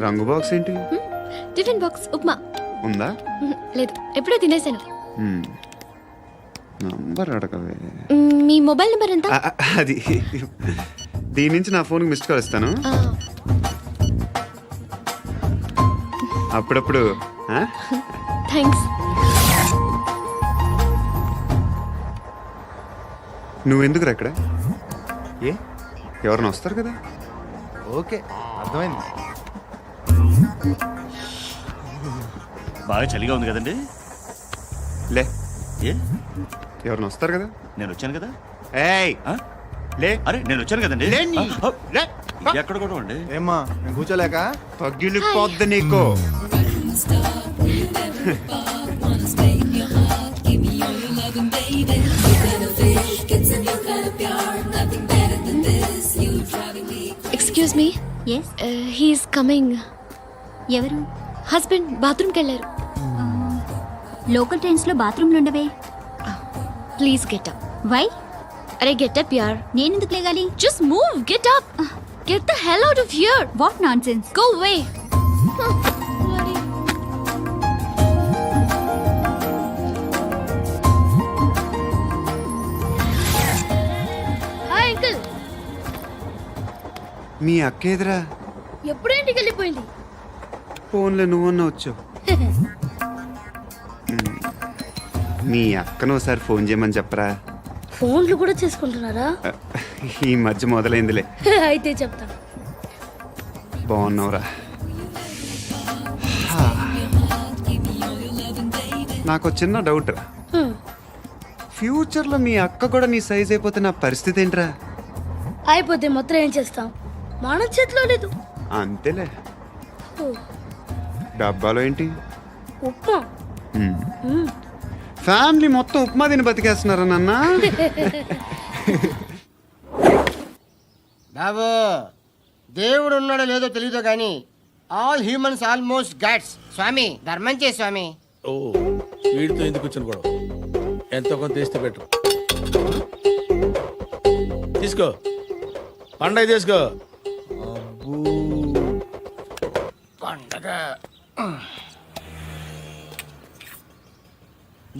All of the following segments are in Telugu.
రంగు బాక్స్ ఏంటి? Tiffin box upma. ఉందా? లేదు, ఎప్పుడో తినేసాను. నంబర్ అడగవే. మీ మొబైల్ నెంబర్ ఎంత? అది దీని నుంచి నా ఫోన్కి మిస్డ్ కాల్ ఇస్తాను. అప్పుడప్పుడు. థ్యాంక్స్. నువ్వెందుకురా ఇక్కడ? ఏ ఎవరైనా వస్తారు కదా? ఓకే, అర్థమైంది. బాగా చలిగా ఉంది కదండి. లే, ఏ ఎవరైనా వస్తారు కదా? నేను వచ్చాను కదా. ఏయ్ లే. అరే నేను వచ్చాను కదండి. లే. ఎక్కడ కూడా అండి. ఏమ్మా నేను కూర్చోలేక? తగ్గిలిపోద్ది నీకు. Excuse me. Yes, he's coming. ఎవరు? హస్బెండ్ బాత్రూమ్కి వెళ్ళారు. లోకల్ ట్రైన్స్ లో బాత్రూమ్లు ఉండవే. Please get up. వై? అరే గెట్ అప్ యార్. నేనెందుకు లేగాలి? Just move, get up. Get the hell out of here. What nonsense. Go away. Hi uncle. మీ అక్క ఎదురా? ఎప్పుడు ఇంటికి వెళ్ళిపోయింది? ఫోన్లో నువ్వన్నా వచ్చావు. మీ అక్కను ఒకసారి ఫోన్ చేయమని చెప్పరా. ఫోన్లు కూడా చేసుకుంటున్నారా? ఈ మధ్య మొదలైందిలే. అయితే చెప్తా. బాగున్నావురా? నాకు చిన్న డౌట్ రా. ఫ్యూచర్లో మీ అక్క కూడా నీ సైజ్ అయిపోతే నా పరిస్థితి ఏంట్రా? అయిపోతే మొత్తం ఏం చేస్తాం? మన చేతిలో లేదు. అంతేలే. డబ్బాలో ఏంటి? ఉప్మా. ఫ్యామిలీ మొత్తం ఉప్మా తిని బతికేస్తున్నారా నాన్న? బాబు, దేవుడు ఉన్నాడో లేదో తెలియదు కానీ ఆల్ హ్యూమన్స్ ఆల్మోస్ట్ గాడ్స్. స్వామి ధర్మం చే స్వామి. ఓ, వీడితో ఎందుకు వచ్చిన గొడవ? ఎంతో కొంత తీస్తే పెట్టు. తీసుకో, పండగ తీసుకో. పండగ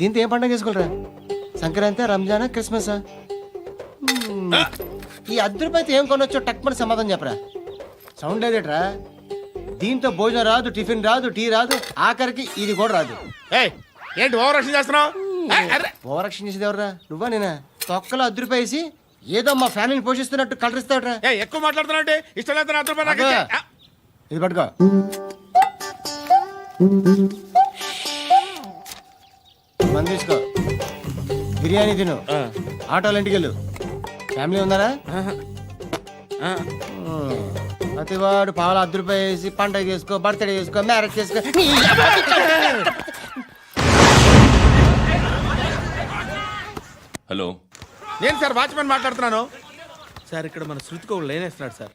దీంతో ఏం పండగ చేసుకోరా? సంక్రాంతి, రంజానా, క్రిస్మసా? ఈ అద్దరిపైతే ఏం కొనొచ్చో టక్మని సమాధానం చెప్పరా. సౌండ్ లేదేట్రా? దీంతో భోజనం రాదు, టిఫిన్ రాదు, టీ రాదు, ఆఖరికి ఇది కూడా రాదు. ఏంటి ఓవర్ రక్షణ చేస్తున్నావు? ఓవరాక్షన్ చేసేది ఎవరా? నువ్వా నేనా? తొక్కలో అద్దరిపై వేసి ఏదో మా ఫ్యామిలీని పోషిస్తున్నట్టు కలరిస్తాడ్రా. ఎక్కువ మాట్లాడుతున్నావు. ఇష్టం లేదు. ఇది పట్టుకో. మంది తీసుకో, బిర్యానీ తిను, ఆటోలు ఇంటికి వెళ్ళు. ఫ్యామిలీ ఉన్నారా? ప్రతివాడు పావుల ₹10 వేసి పండగ చేసుకో, బర్త్డే చేసుకో, మ్యారేజ్ చేసుకో. హలో, నేను సార్ వాచ్మెన్ మాట్లాడుతున్నాను. సార్ ఇక్కడ మన శృతికో లైన్ వేస్తున్నాడు సార్.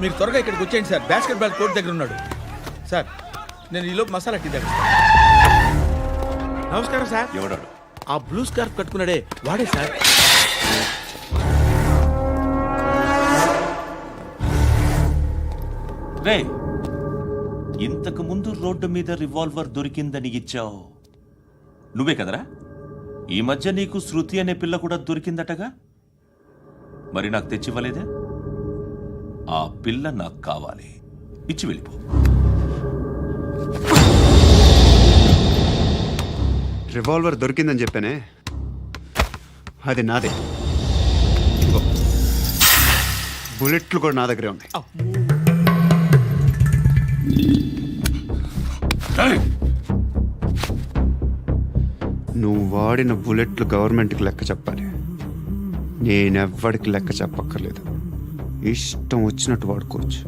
మీరు త్వరగా ఇక్కడికి వచ్చేయండి సార్. బాస్కెట్ బాల్ కోర్ట్ దగ్గర ఉన్నాడు సార్. నేను ఈలోపు మసాలా టీ దగ్గర. నమస్కారం సార్. ఎవడాడు? ఆ బ్లూ స్కార్ఫ్ కట్టుకున్నాడే వాడే సార్. రే, ఇంతకు ముందు రోడ్డు మీద రివాల్వర్ దొరికిందని ఇచ్చావు నువ్వే కదరా? ఈ మధ్య నీకు శృతి అనే పిల్ల కూడా దొరికిందటగా? మరి నాకు తెచ్చివ్వలేదే? ఆ పిల్ల నాకు కావాలి, ఇచ్చి వెళ్ళిపో. రివాల్వర్ దొరికిందని చెప్పానే, అది నాదే. బుల్లెట్లు కూడా నా దగ్గరే ఉన్నాయి. నువ్వు వాడిన బుల్లెట్లు గవర్నమెంట్కి లెక్క చెప్పాలి. నేనెవ్వడికి లెక్క చెప్పక్కర్లేదు. ఇష్టం వచ్చినట్టు వాడుకోవచ్చు.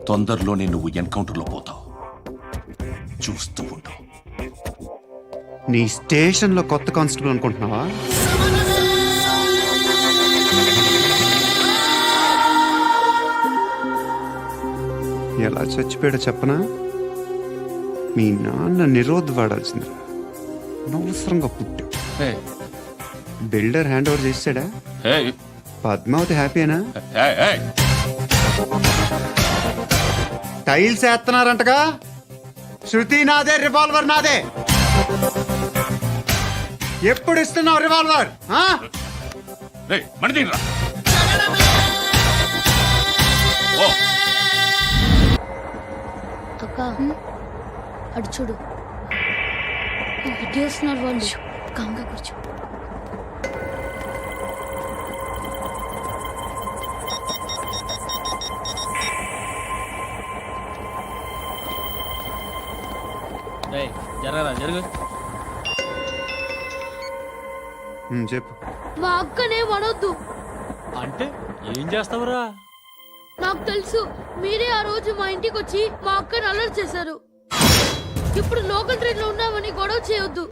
తొందరలోనే నువ్వు ఎన్కౌంటర్లో పోతావు, చూస్తూ ఉండు. నీ స్టేషన్లో కొత్త కానిస్టేబుల్ అనుకుంటున్నావా? ఎలా చచ్చిపోయాడో చెప్పనా? మీ నాన్న నిరోధ్ వాడాల్సిందిరా. అనవసరంగా పుట్టావు. బిల్డర్ హ్యాండ్ ఓవర్ చేసాడా? పద్మావతి హ్యాపీనా? ఏయ్, ఏయ్, టైల్స్ వేస్తున్నారంటగా. శృతి నాదే, రివాల్వర్ నాదే. ఎప్పుడు ఇస్తున్నావు రివాల్వర్? ఆ? రేయ్, మణి తీయరా. ఓ, అక్క అటు చూడు, ఇటు వస్తున్నారు వాళ్ళు. కామ్గా కూర్చో. జరగరా జరుగు. చెప్పు. మా అక్కనే వడొద్దు. అంటే ఏం చేస్తావురా? నాకు తెలుసు, మీరే ఆ రోజు మా ఇంటికి వచ్చి మా అక్కని అలర్ట్ చేశారు. ఇప్పుడు లోకల్ ట్రైన్ లో ఉన్నామని గొడవ చేయొద్దు.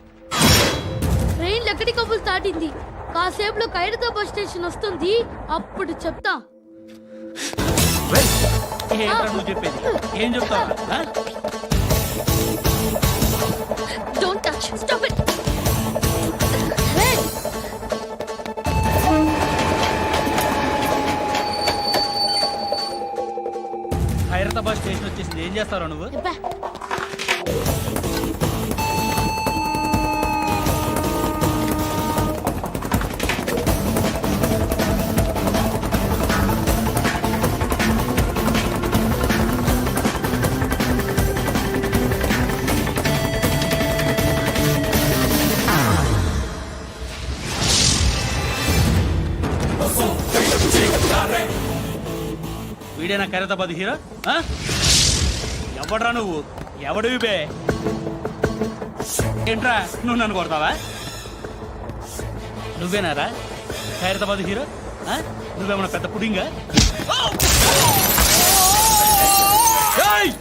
ట్రైన్ ఎక్కడి కబుల్ దాటింది. కాసేపులో ఖైరతాబాద్ స్టేషన్ వస్తుంది, అప్పుడు చెప్తా. ఏంట్రా నువ్వు చెప్పేది? ఏం చెప్తావా? Don't touch. Stop it. Hyderabad station వచ్చేసింది, ఏం చేస్తావురా నువ్వు? చెప్పా. వీడేనా ఖైరతాబాద్ హీరో? ఎవడ్రా నువ్వు? ఎవడివి బే? ఏంట్రా నువ్వు నన్ను కొడతావా? నువ్వేనారా ఖైరతాబాద్ హీరో? నువ్వేమన్నా పెద్ద పుడింగా? ఏయ్!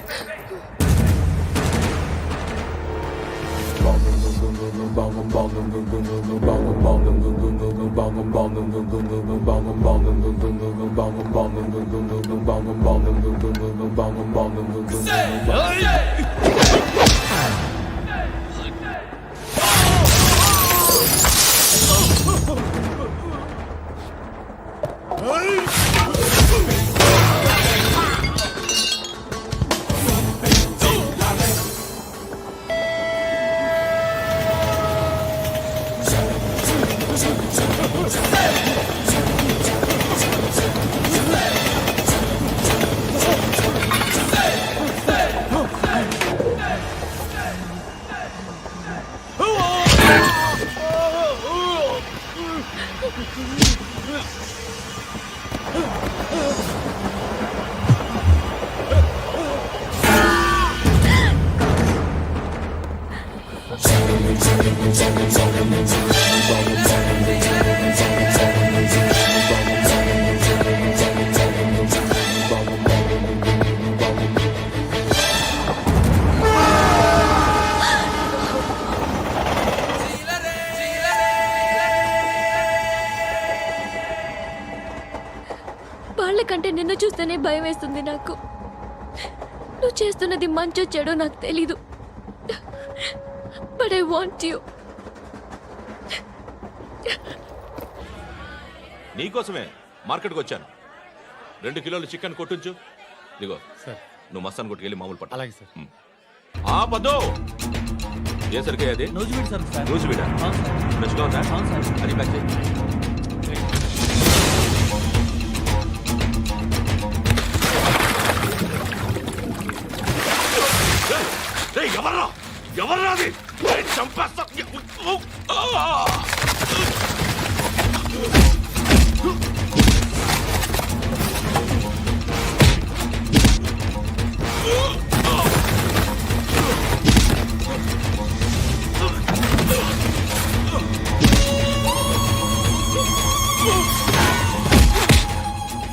వాళ్ళకంటే నిన్ను చూస్తేనే భయం వేస్తుంది నాకు. నువ్వు చేస్తున్నది మంచో చెడో నాకు తెలీదు. But I want you. నీకోసమే మార్కెట్కి వచ్చాను. 2 కిలోలు చికెన్ కొట్టుంచు. ఇదిగో సార్. నువ్వు మస్తాన్ కొట్టుకెళ్ళి మామూలు పట్టు. అలాగే సార్. ఆ పద్దు ఏ సరికే అది? నూజివీడు సార్. సార్ నూజివీడా? అవును సార్. ఫ్రెష్గా ఉందా? అవును సార్. అది ప్యాక్ చేయి. ఎవర్రా ఎవర్రా అది? చంపేస్తా.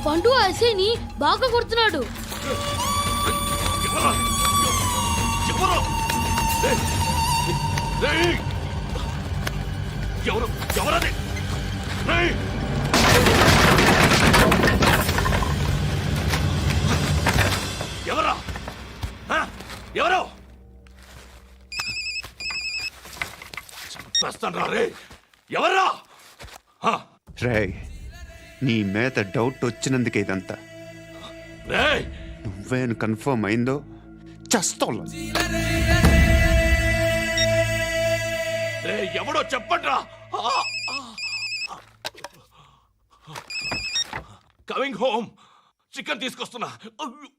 పండు అసేని బాగా కొడుతున్నాడు. ఎవరు ఎవరది? ఎవరా? ఎవరు? చంపేస్తాను రా రే. ఎవర్రా? రేయ్, నీ మీద డౌట్ వచ్చినందుకే ఇదంతా. రేయ్ నువ్వేను కన్ఫర్మ్ అయిందో చస్తావు. రేయ్ ఎవడో చెప్పట్రా. కమింగ్ హోమ్ చికెన్ తీసుకొస్తున్నా. అయ్యో.